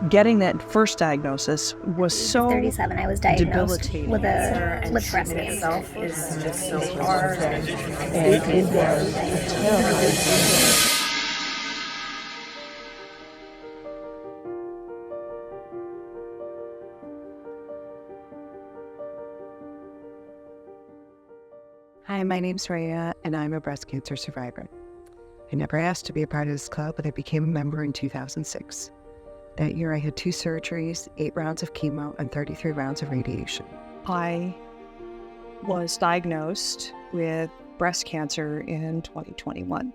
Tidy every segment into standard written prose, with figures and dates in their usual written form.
Getting that first diagnosis was so 37, I was diagnosed debilitating. with breast cancer. Itself is just so hard. It was a terrible. Hi, my name's Rhea, and I'm a breast cancer survivor. I never asked to be a part of this club, but I became a member in 2006. That year, I had 2 surgeries, 8 rounds of chemo, and 33 rounds of radiation. I was diagnosed with breast cancer in 2021.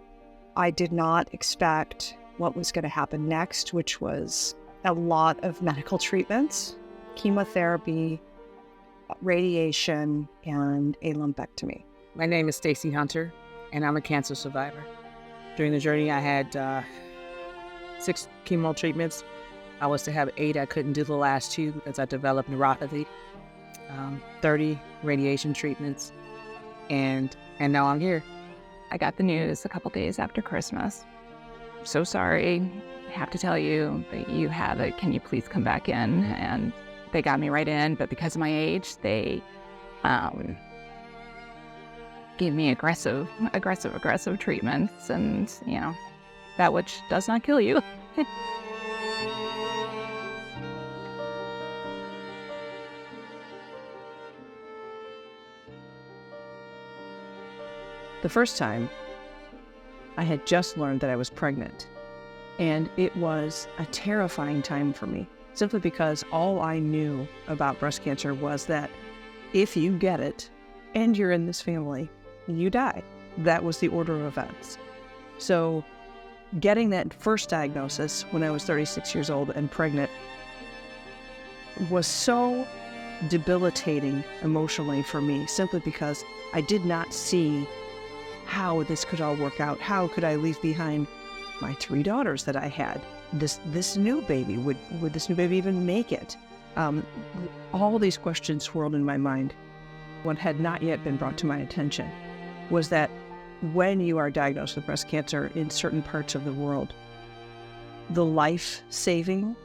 I did not expect what was going to happen next, which was a lot of medical treatments, chemotherapy, radiation, and a lumpectomy. My name is Stacy Hunter, and I'm a cancer survivor. During the journey, I had 6 chemo treatments. I was to have 8. I couldn't do the last 2 because I developed neuropathy. 30 radiation treatments, and now I'm here. I got the news a couple days after Christmas. I'm so sorry. I have to tell you that you have it. Can you please come back in? And they got me right in, but because of my age, they gave me aggressive treatments, and that which does not kill you. The first time, I had just learned that I was pregnant, and it was a terrifying time for me, simply because all I knew about breast cancer was that if you get it and you're in this family, you die. That was the order of events. So getting that first diagnosis when I was 36 years old and pregnant was so debilitating emotionally for me, simply because I did not see how this could all work out. How could I leave behind my 3 daughters that I had? This new baby, would this new baby even make it? All these questions swirled in my mind. What had not yet been brought to my attention was that when you are diagnosed with breast cancer in certain parts of the world, the life-saving,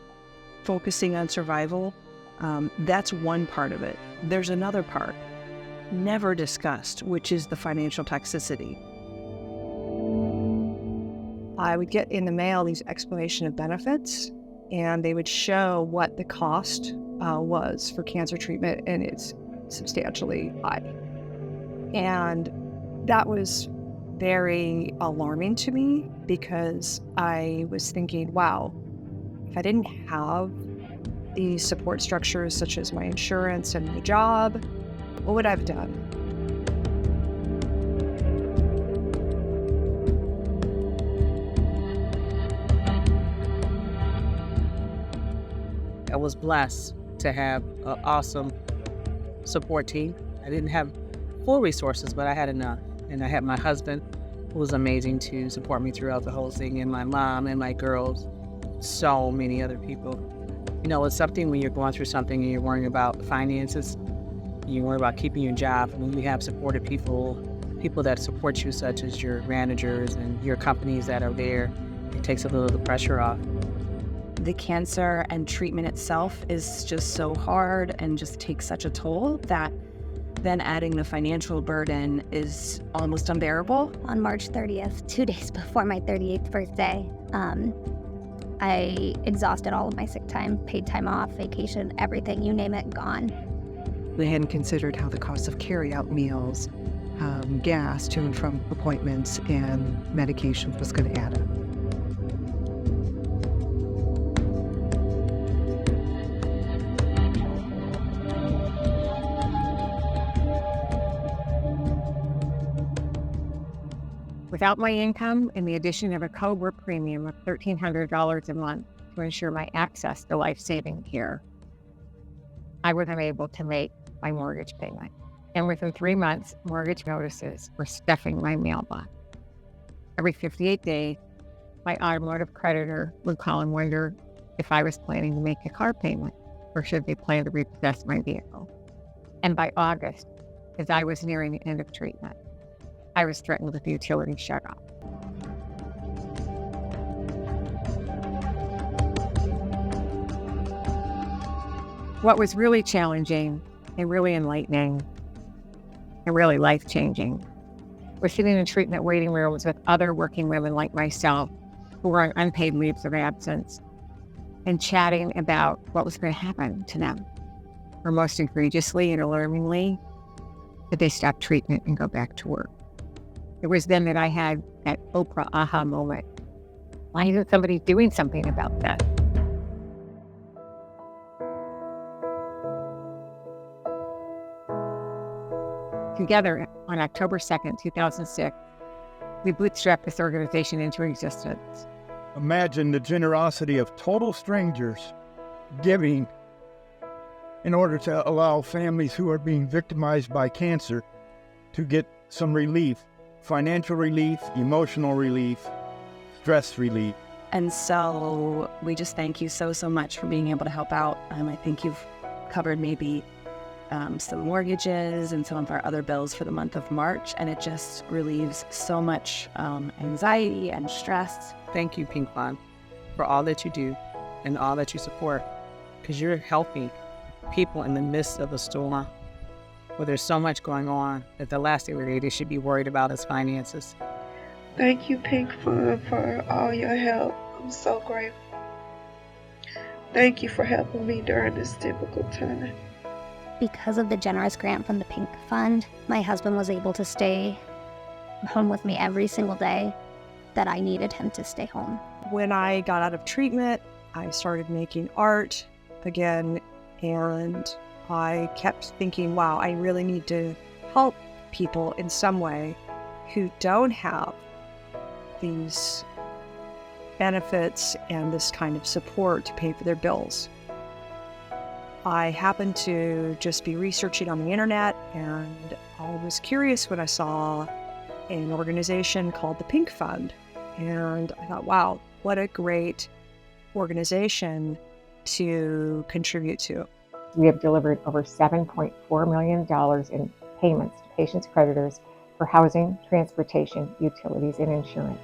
focusing on survival, that's one part of it. There's another part, never discussed, which is the financial toxicity. I would get in the mail these explanation of benefits, and they would show what the cost was for cancer treatment, and it's substantially high. And that was very alarming to me, because I was thinking, wow, if I didn't have these support structures such as my insurance and my job, what would I have done? I was blessed to have an awesome support team. I didn't have full resources, but I had enough. And I had my husband, who was amazing to support me throughout the whole thing, and my mom and my girls, so many other people. It's something when you're going through something and you're worrying about finances, you worry about keeping your job. When you have supportive people that support you, such as your managers and your companies that are there, it takes a little of the pressure off. The cancer and treatment itself is just so hard and just takes such a toll that then adding the financial burden is almost unbearable. On March 30th, 2 days before my 38th birthday, I exhausted all of my sick time, paid time off, vacation, everything, you name it, gone. They hadn't considered how the cost of carry-out meals, gas to and from appointments, and medications was going to add up. Without my income and the addition of a COBRA premium of $1,300 a month to ensure my access to life-saving care, I was unable to make my mortgage payment. And within 3 months, mortgage notices were stuffing my mailbox. Every 58 days, my automotive creditor would call and wonder if I was planning to make a car payment, or should they plan to repossess my vehicle. And by August, as I was nearing the end of treatment, I was threatened with the utility shutoff. What was really challenging and really enlightening and really life-changing was sitting in treatment waiting rooms with other working women like myself who were on unpaid leaves of absence and chatting about what was going to happen to them. Or most egregiously and alarmingly, that they stop treatment and go back to work. It was then that I had that Oprah aha moment. Why isn't somebody doing something about that? Together on October 2nd, 2006, we bootstrapped this organization into existence. Imagine the generosity of total strangers giving in order to allow families who are being victimized by cancer to get some relief, financial relief, emotional relief, stress relief. And so we just thank you so much for being able to help out. I think you've covered maybe some mortgages and some of our other bills for the month of March, and it just relieves so much anxiety and stress. Thank you, Pink Fund, for all that you do and all that you support, because you're helping people in the midst of a storm where there's so much going on that the last thing they should be worried about is finances. Thank you, Pink Fund, for all your help. I'm so grateful. Thank you for helping me during this difficult time. Because of the generous grant from the Pink Fund, my husband was able to stay home with me every single day that I needed him to stay home. When I got out of treatment, I started making art again, and I kept thinking, wow, I really need to help people in some way who don't have these benefits and this kind of support to pay for their bills. I happened to just be researching on the internet, and I was curious when I saw an organization called the Pink Fund. And I thought, wow, what a great organization to contribute to. We have delivered over $7.4 million in payments to patients' creditors for housing, transportation, utilities, and insurance.